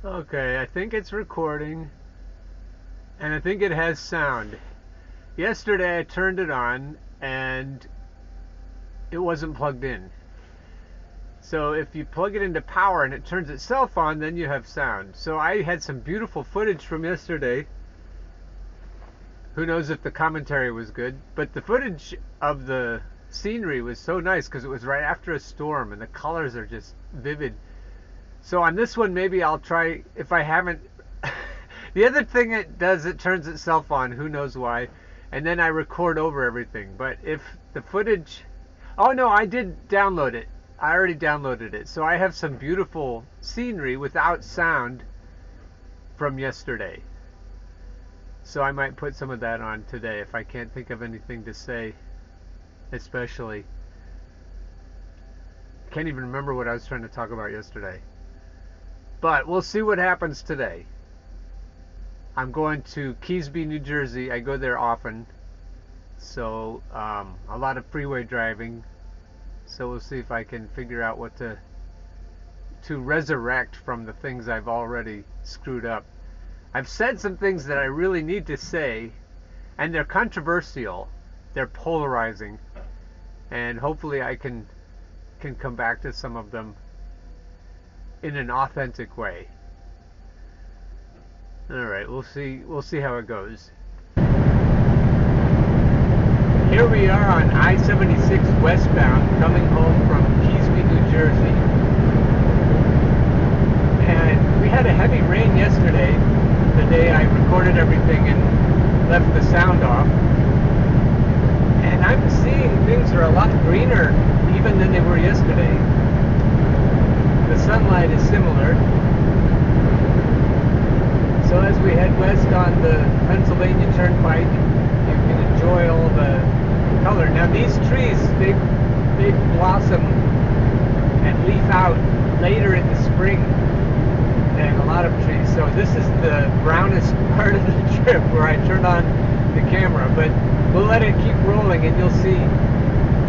Okay, I think it's recording, and I think it has sound. Yesterday I turned it on, and it wasn't plugged in. So if you plug it into power and it turns itself on, then you have sound. So I had some beautiful footage from yesterday. Who knows if the commentary was good, but the footage of the scenery was so nice because it was right after a storm and the colors are just vivid. So on this one, maybe I'll try, if I haven't. The other thing it does, it turns itself on, who knows why, and then I record over everything. But if the footage. Oh no, I did download it. I already downloaded it. So I have some beautiful scenery without sound from yesterday. So I might put some of that on today if I can't think of anything to say, especially. I can't even remember what I was trying to talk about yesterday. But we'll see what happens today. I'm going to Keesby, New Jersey. I go there often. So a lot of freeway driving. So we'll see if I can figure out what to resurrect from the things I've already screwed up. I've said some things that I really need to say, and they're controversial. They're polarizing, and hopefully I can come back to some of them in an authentic way. All right, we'll see how it goes. Here we are on I-76 westbound, coming home from Keesby, New Jersey. And we had a heavy rain yesterday, the day I recorded everything and left the sound off. And I'm seeing things are a lot greener even than they were yesterday. The sunlight is similar. So as we head west on the Pennsylvania Turnpike, you can enjoy all the color. Now these trees, they blossom and leaf out later in the spring than a lot of trees. So this is the brownest part of the trip where I turned on the camera, but we'll let it keep rolling and you'll see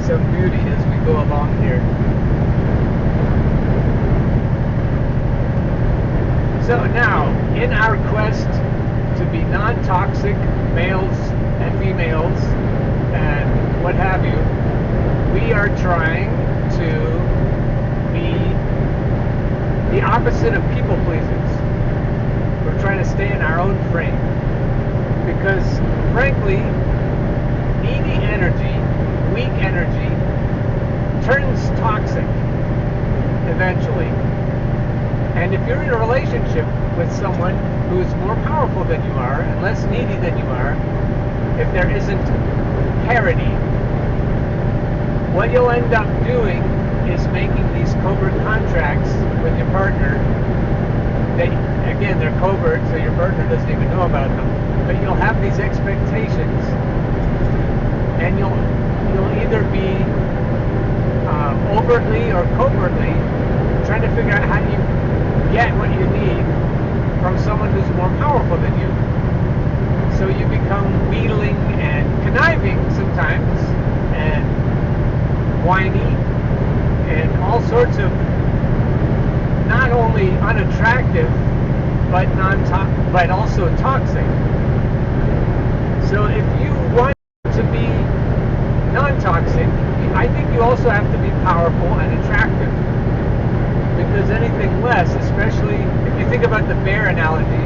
some beauty as we go along here. So now, in our quest to be non-toxic males and females and what have you, we are trying to be the opposite of people pleasers. We're trying to stay in our own frame. Because, frankly, needy energy, weak energy, turns toxic eventually. And if you're in a relationship with someone who's more powerful than you are and less needy than you are, if there isn't parity, what you'll end up doing is making these covert contracts with your partner. Again, they're covert, so your partner doesn't even know about them. But you'll have these expectations, and you'll either be overtly or covertly trying to figure out how you get what you need from someone who's more powerful than you. So you become wheedling and conniving sometimes, and whiny, and all sorts of not only unattractive but also toxic. So if you want to be non-toxic, I think you also have to be powerful and attractive. Because anything less, especially if you think about the bear analogy,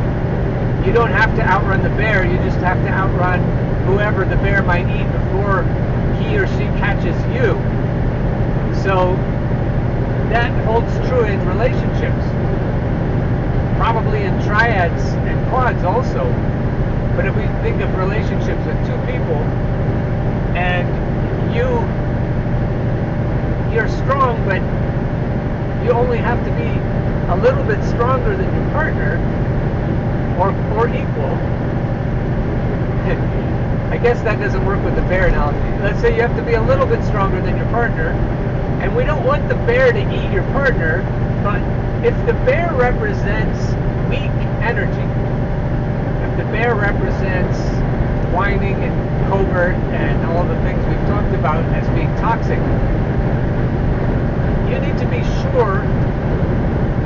you don't have to outrun the bear, you just have to outrun whoever the bear might eat before he or she catches you. So that holds true in relationships, probably in triads and quads also. But if we think of relationships with two people, and you're strong, but you only have to be a little bit stronger than your partner, or equal. I guess that doesn't work with the bear analogy. Let's say you have to be a little bit stronger than your partner, and we don't want the bear to eat your partner, but if the bear represents weak energy, if the bear represents whining and covert and all the things we've talked about as being toxic, you need to be sure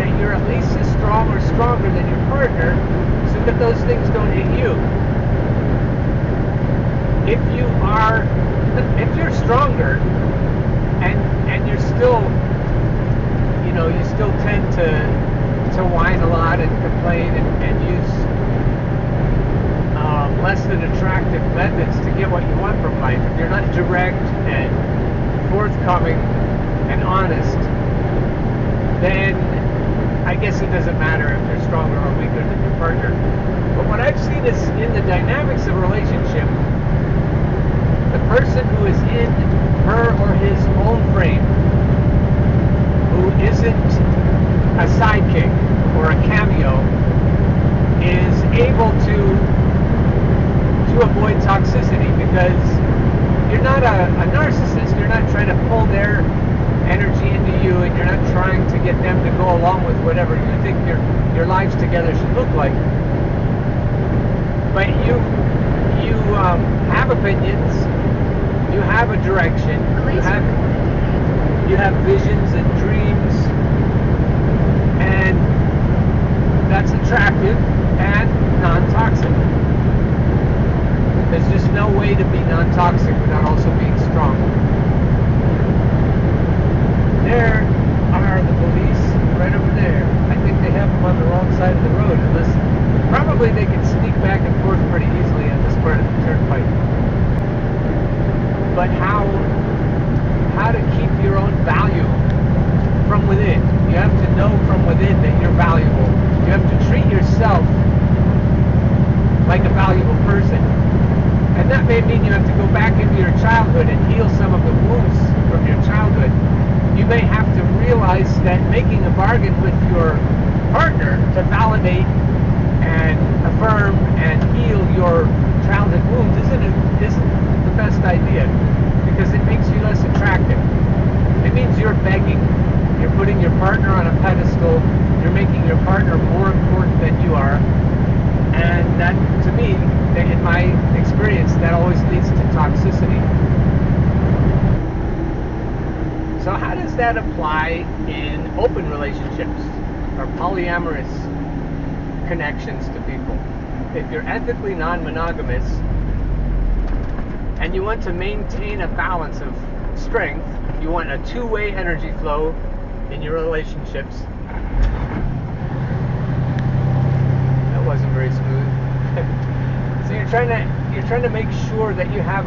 that you're at least as strong strong or stronger than your partner so that those things don't hit you. If you're stronger and you're still, you still tend to whine a lot and complain and use less than attractive methods to get what you want from life, if you're not direct and forthcoming and honest, then I guess it doesn't matter if you're stronger or weaker than your partner. But what I've seen is in the dynamics of a relationship, the person who is in her or his own frame, who isn't a sidekick or a cameo, is able to avoid toxicity, because you're not a narcissist. You're not trying to pull their energy into you, and you're not trying to get them to go along with whatever you think your lives together should look like. But you have opinions, you have a direction, you have visions and dreams, and that's attractive and non-toxic. There's just no way to be non-toxic without also being strong. There are the police right over there. I think they have them on the wrong side of the road, unless probably they can sneak back and forth pretty easily on this part of the turnpike. But how to keep your own value from within. You have to know from within that you're valuable. You have to treat yourself like a valuable person. And that may mean you have to go back into your childhood and heal some of the wounds from your childhood. You may have to realize that making a bargain with your partner to validate and affirm and heal your childhood wounds isn't the best idea, because it makes you less attractive. It means you're begging, you're putting your partner on a pedestal, you're making your partner more important than you are, and that, to me, in my experience, that always leads to toxicity. So how does that apply in open relationships or polyamorous connections to people? If you're ethically non-monogamous and you want to maintain a balance of strength, you want a two-way energy flow in your relationships. That wasn't very smooth. So you're trying to make sure that you have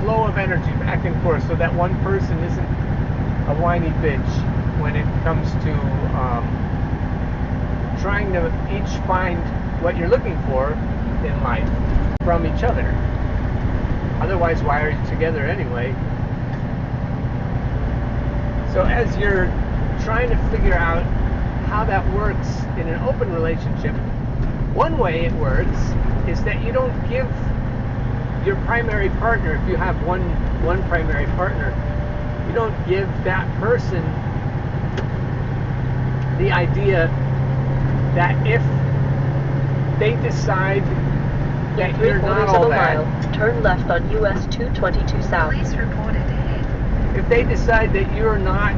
flow of energy back and forth, so that one person isn't a whiny bitch when it comes to trying to each find what you're looking for in life from each other. Otherwise, why are you together anyway? So as you're trying to figure out how that works in an open relationship, one way it works is that you don't give your primary partner, if you have one primary partner, you don't give that person the idea that if they decide that you're not all that, turn left on US 222 South. Please report it ahead. If they decide that you're not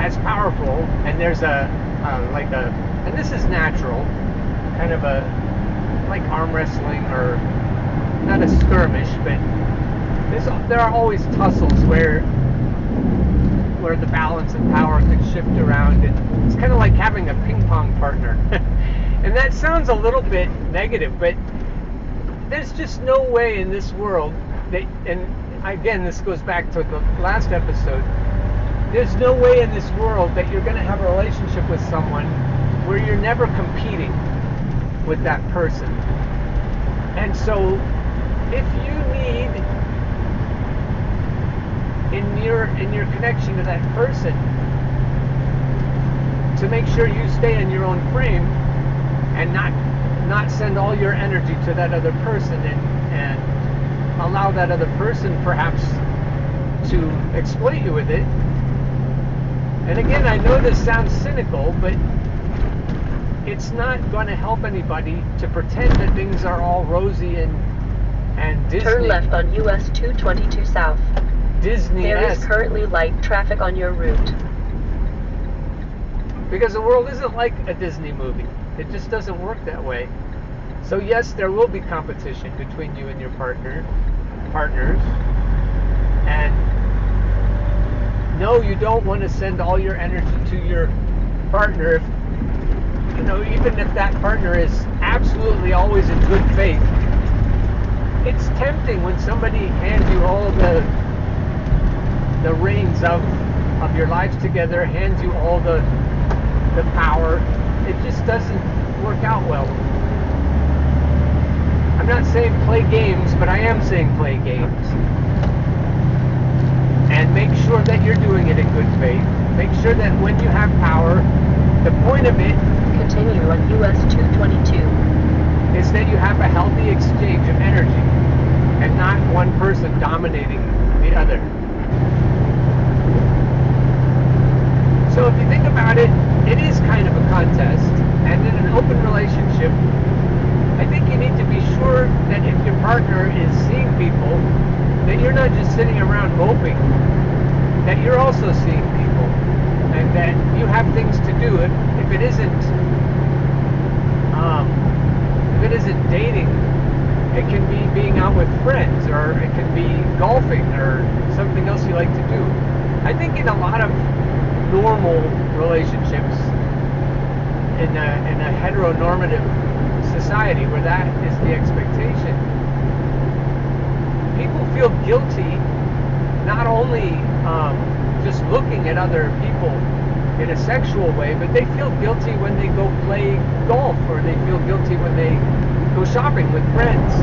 as powerful, and there's and this is natural, kind of like arm wrestling, or not a skirmish, but there are always tussles where the balance of power could shift around, and it's kind of like having a ping pong partner. And that sounds a little bit negative, but there's just no way in this world that, and again, this goes back to the last episode, there's no way in this world that you're going to have a relationship with someone where you're never competing with that person. And so if you need, in your connection to that person, to make sure you stay in your own frame and not send all your energy to that other person, and allow that other person perhaps to exploit you with it. And again, I know this sounds cynical, but it's not going to help anybody to pretend that things are all rosy and Disney. Turn left on US 222 South. Disney-esque. There is currently light traffic on your route. Because the world isn't like a Disney movie. It just doesn't work that way. So yes, there will be competition between you and your partners. And no, you don't want to send all your energy to your partner if, even if that partner is absolutely always in good faith. It's tempting when somebody hands you all the reins of your lives together, hands you all the power. It just doesn't work out well. I'm not saying play games, but I am saying play games. And make sure that you're doing it in good faith. Make sure that when you have power, the point of it, continue on US 222, is that you have a healthy exchange of energy and not one person dominating the other. So if you think about it, it is kind of a contest. And in an open relationship, I think you need to be sure that if your partner is seeing people, that you're not just sitting around moping, that you're also seeing people, and that you have things to do. If it isn't dating, it can be being out with friends, or it can be golfing, or something else you like to do. I think in a lot of normal relationships, in a heteronormative society where that is the expectation, people feel guilty not only just looking at other people in a sexual way, but they feel guilty when they go play golf, or they feel guilty when they go shopping with friends,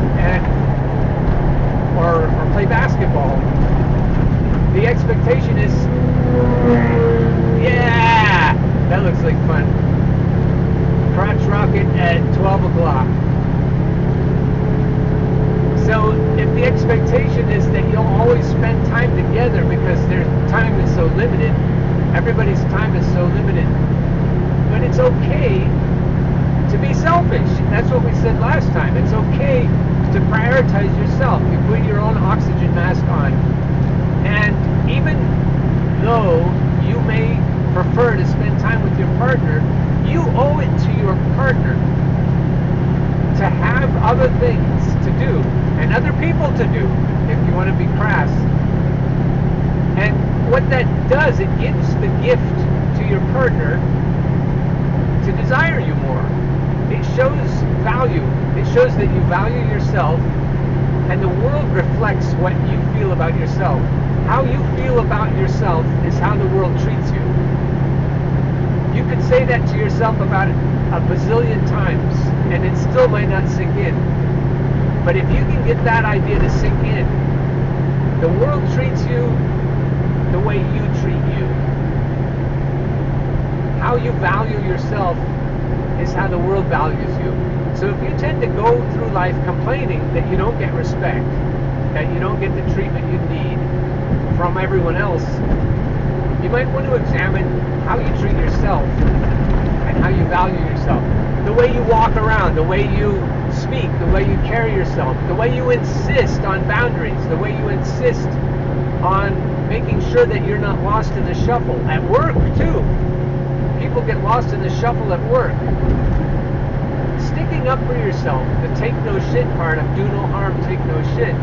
or play basketball. The expectation is, yeah, that looks like fun. Crotch rocket at 12 o'clock. So if the expectation is that you'll always spend time together because their time is so limited, everybody's time is so limited, but it's okay to be selfish. That's what we said last time. It's okay to prioritize yourself. You put your own oxygen mask on. And even though you may prefer to spend time with your partner, you owe it to your partner to have other things to do and other people to do, if you want to be crass. And what that does, it gives the gift to your partner to desire you more. It shows value. It shows that you value yourself, and the world reflects what you feel about yourself. How you feel about yourself is how the world treats you. You could say that to yourself about a bazillion times, and it still might not sink in. But if you can get that idea to sink in, the world treats you the way you treat you. How you value yourself is how the world values you. So if you tend to go through life complaining that you don't get respect, that you don't get the treatment you need from everyone else, you might want to examine how you treat yourself and how you value yourself. The way you walk around, the way you speak, the way you carry yourself, the way you insist on boundaries, the way you insist on making sure that you're not lost in the shuffle. At work, too. People get lost in the shuffle at work. Sticking up for yourself, the take no shit part of do no harm, take no shit,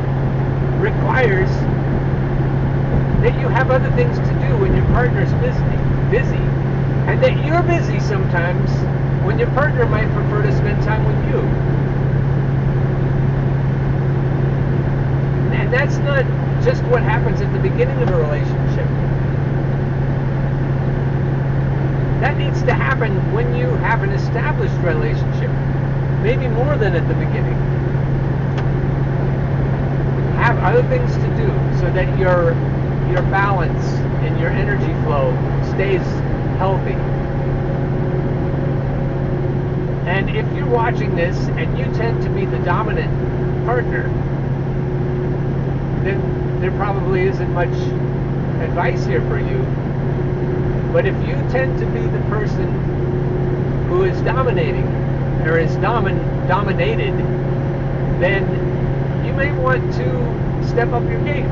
requires that you have other things to do when your partner's busy, and that you're busy sometimes when your partner might prefer to spend time with you. And that's not just what happens at the beginning of a relationship. That needs to happen when you have an established relationship, maybe more than at the beginning. Have other things to do so that your balance and your energy flow stays healthy. And if you're watching this and you tend to be the dominant partner, then there probably isn't much advice here for you. But if you tend to be the person who is dominating or is dominated, then you may want to step up your game.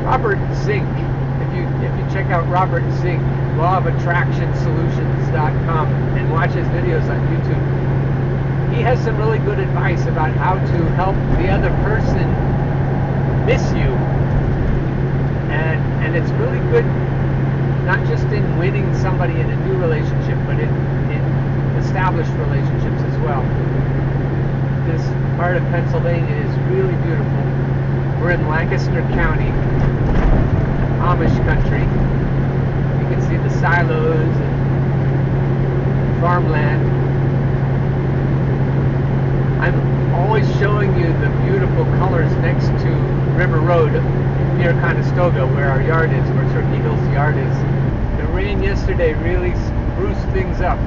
Robert Zink, if you if you check out Robert Zink, lawofattractionsolutions.com, and watch his videos on YouTube, he has some really good advice about how to help the other person miss you. And it's really good, not just in winning somebody in a new relationship, but in established relationships as well. This part of Pennsylvania is really beautiful. We're in Lancaster County, Amish country. You can see the silos and farmland. I'm always showing you the beautiful colors next to River Road near Conestoga, where our yard is, where Turkey Hill's yard is. The rain yesterday really spruced things up.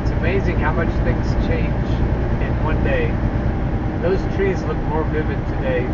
It's amazing how much things change in one day. Those trees look more vivid today.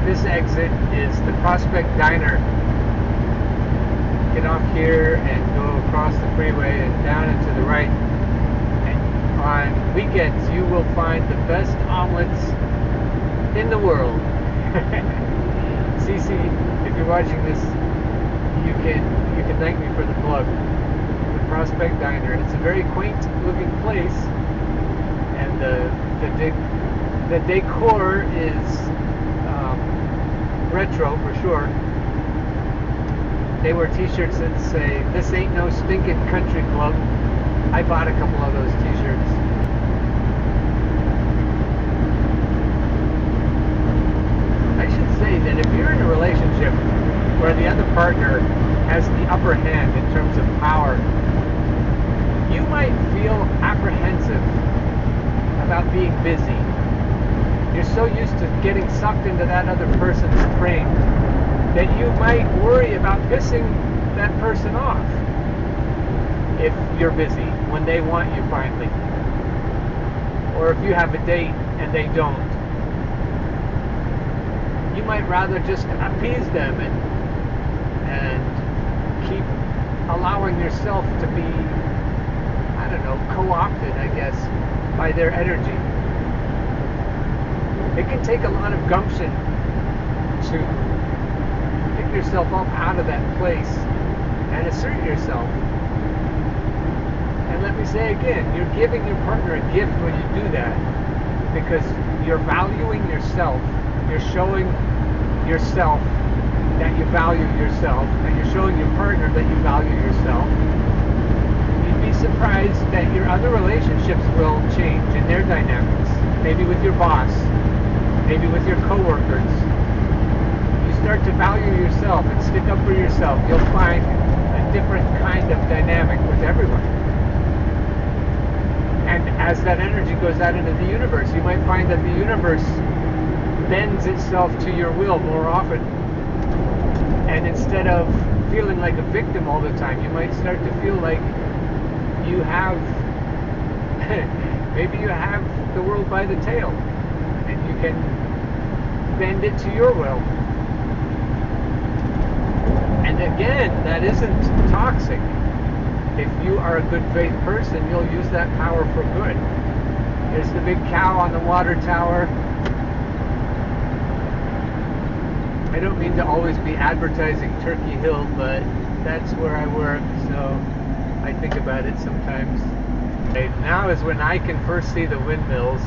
This exit is the Prospect Diner. Get off here and go across the freeway and down and to the right. And on weekends, you will find the best omelets in the world. Cece, if you're watching this, you can thank me for the plug. The Prospect Diner. It's a very quaint looking place, and the decor is retro for sure. They wear t-shirts that say, "This ain't no stinking country club." I bought a couple of those t-shirts. I should say that if you're in a relationship where the other partner has the upper hand in terms of power, you might feel apprehensive about being busy. You're so used to getting sucked into that other person's frame that you might worry about pissing that person off if you're busy when they want you finally. Or if you have a date and they don't. You might rather just appease them and keep allowing yourself to be, I don't know, co-opted, I guess, by their energy. It can take a lot of gumption to pick yourself up out of that place and assert yourself. And let me say again, you're giving your partner a gift when you do that, because you're valuing yourself. You're showing yourself that you value yourself, and you're showing your partner that you value yourself. You'd be surprised that your other relationships will change in their dynamics. Maybe with your boss, maybe with your coworkers. You start to value yourself and stick up for yourself. You'll find a different kind of dynamic with everyone. And as that energy goes out into the universe, you might find that the universe bends itself to your will more often. And instead of feeling like a victim all the time, you might start to feel like you have, maybe you have the world by the tail, and you can bend it to your will. And again, that isn't toxic. If you are a good faith person, you'll use that power for good. There's the big cow on the water tower. I don't mean to always be advertising Turkey Hill, but that's where I work, so I think about it sometimes. Okay, now is when I can first see the windmills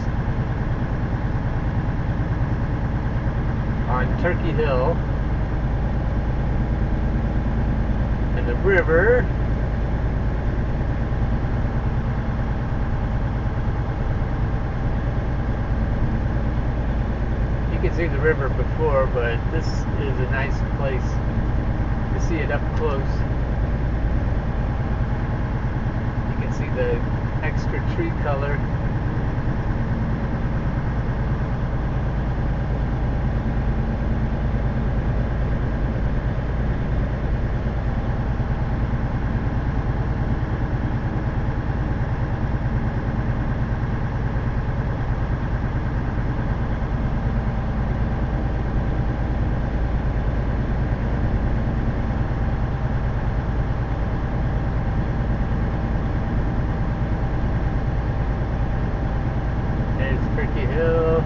on Turkey Hill and the river. You can haven't seen the river before, but this is a nice place to see it up close. You can see the extra tree color. Hill.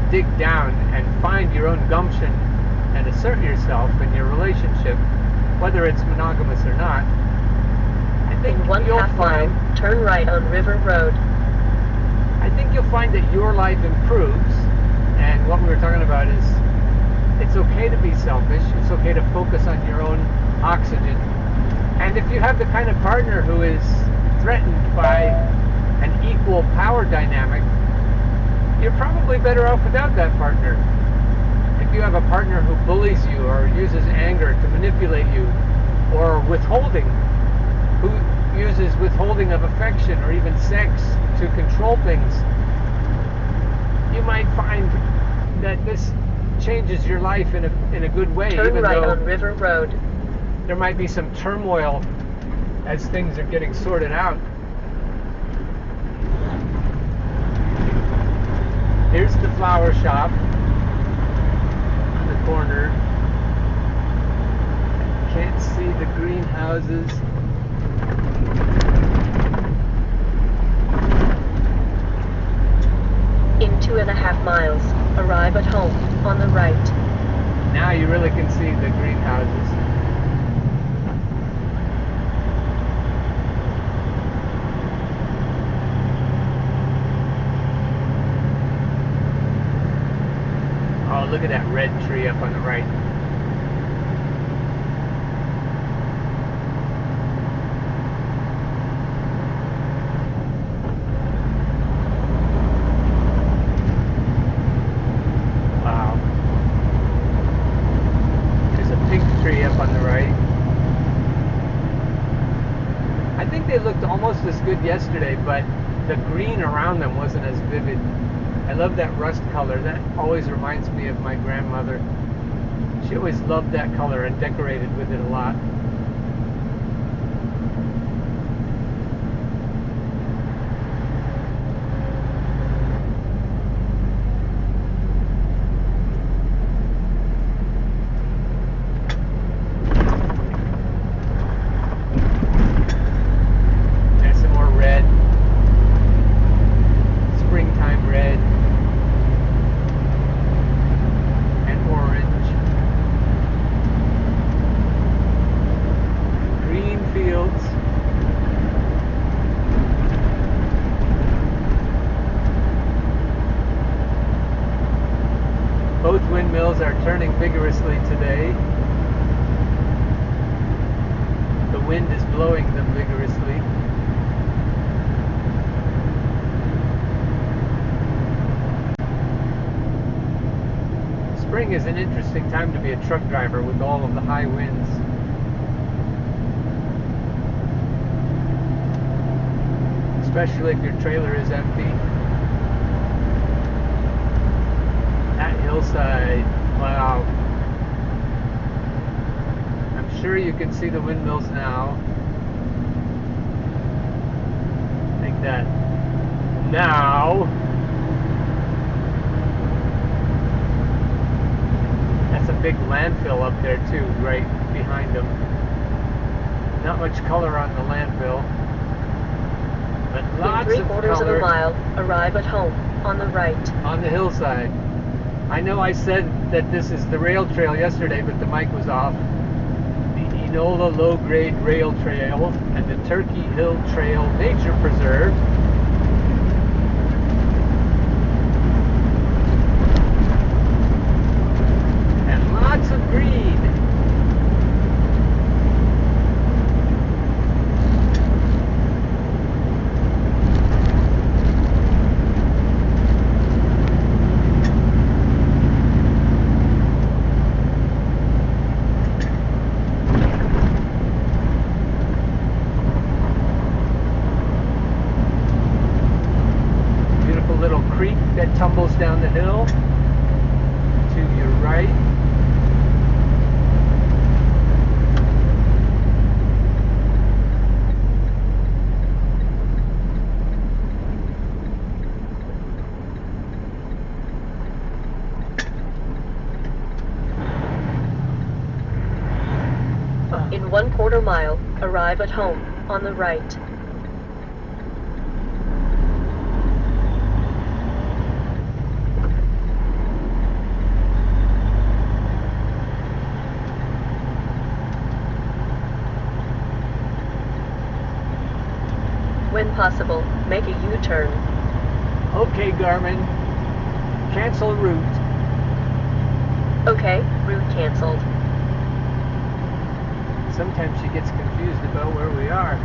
Dig down and find your own gumption and assert yourself in your relationship, whether it's monogamous or not. I think in one you'll half find, mile, turn right on River Road. I think you'll find that your life improves, and what we were talking about is it's okay to be selfish, it's okay to focus on your own oxygen, and if you have the kind of partner who is threatened by an equal power dynamic, you're probably better off without that partner. If you have a partner who bullies you or uses anger to manipulate you, or withholding, who uses withholding of affection or even sex to control things, you might find that this changes your life in a good way. Turn even right though on River Road. There might be some turmoil as things are getting sorted out. Here's the flower shop on the corner. Can't see the greenhouses. In 2.5 miles, arrive at home on the right. Now you really can see the greenhouses. Oh, look at that red tree up on the right. Wow. There's a pink tree up on the right. I think they looked almost as good yesterday, but the green around them wasn't as vivid. I love that rust color. That always reminds me of my grandmother. She always loved that color and decorated with it a lot. fields. Both windmills are turning vigorously today. The wind is blowing them vigorously. Spring is an interesting time to be a truck driver with all of the high winds. Especially if your trailer is empty. That hillside, wow. I'm sure you can see the windmills now. Like that. Now. That's a big landfill up there too, right behind them. Not much color on the landfill. But lots in 3/4 of a mile, arrive at home, on the right. On the hillside. I know I said that this is the rail trail yesterday, but the mic was off. The Enola Low-Grade Rail Trail and the Turkey Hill Trail Nature Preserve. And lots of green. Little creek that tumbles down the hill to your right. In 1/4 mile, arrive at home, on the right. When possible, make a U-turn. Okay, Garmin. Cancel route. Okay, route canceled. Sometimes she gets confused about where we are.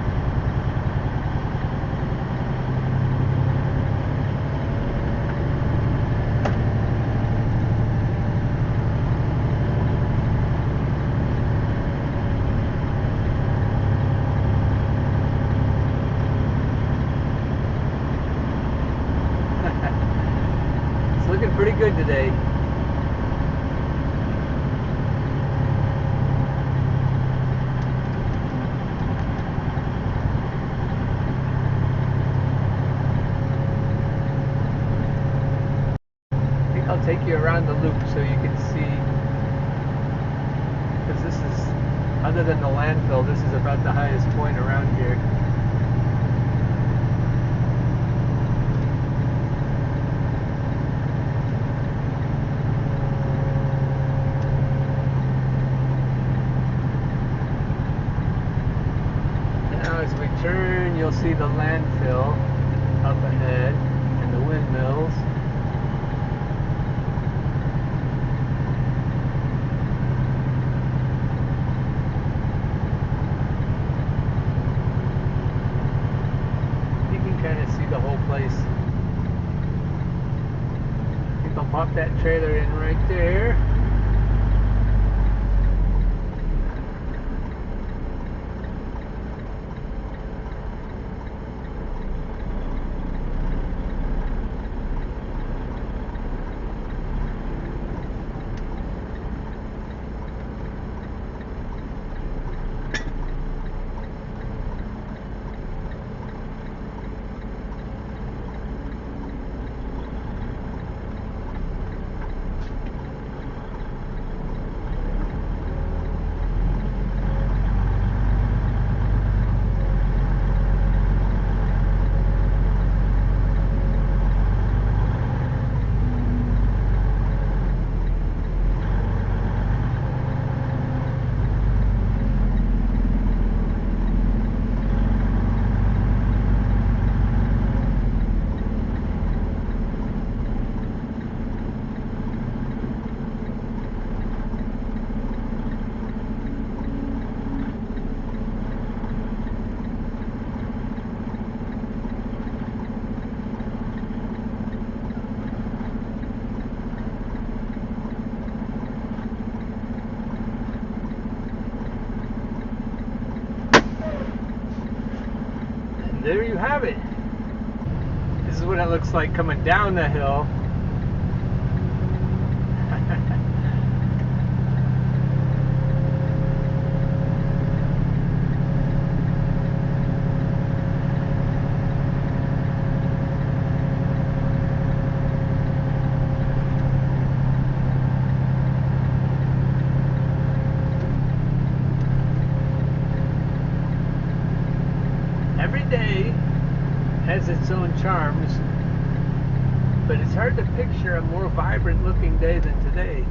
It's looking pretty good today. I'll take you around the loop so you can see, because this is, other than the landfill, this is about the highest point around here. Now as we turn, you'll see the landfill up ahead and the windmills. Kind of see the whole place. I think I'll pop that trailer in right there. there you have it. This is what it looks like coming down the hill. Every day has its own charms, but it's hard to picture a more vibrant looking day than today.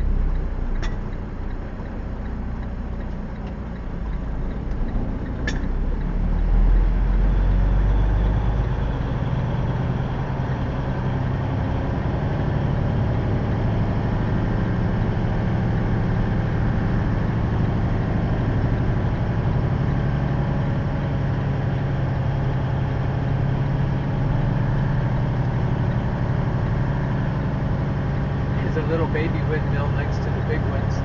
A little baby windmill next to the big ones.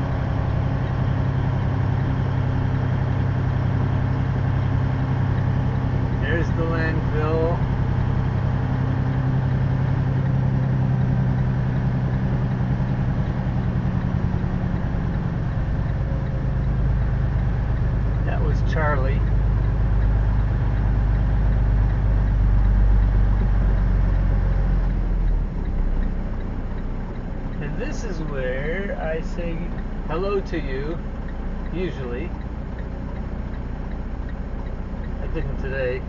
There's the landfill. That was Charlie. This is where I say hello to you, usually. I didn't today.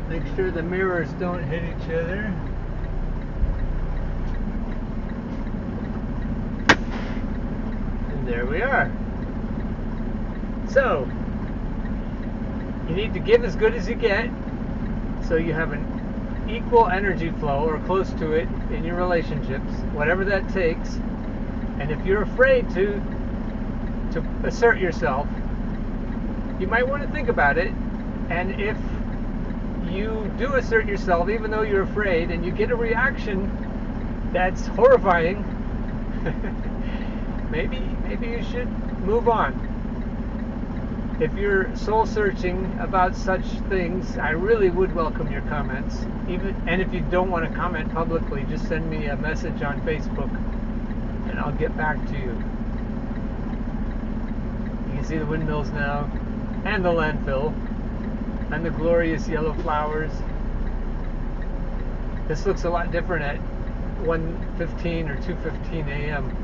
Make sure the mirrors don't hit each other. And there we are. So, you need to give as good as you get. So you have an equal energy flow, or close to it, in your relationships, whatever that takes. And if you're afraid to assert yourself, you might want to think about it. And if you do assert yourself, even though you're afraid, and you get a reaction that's horrifying, maybe you should move on. If you're soul searching about such things, I really would welcome your comments. And if you don't want to comment publicly, just send me a message on Facebook and I'll get back to you. You can see the windmills now, and the landfill, and the glorious yellow flowers. This looks a lot different at 1:15 or 2:15 a.m.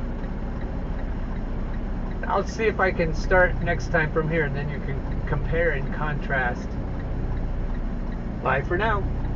I'll see if I can start next time from here, and then you can compare and contrast. Bye for now.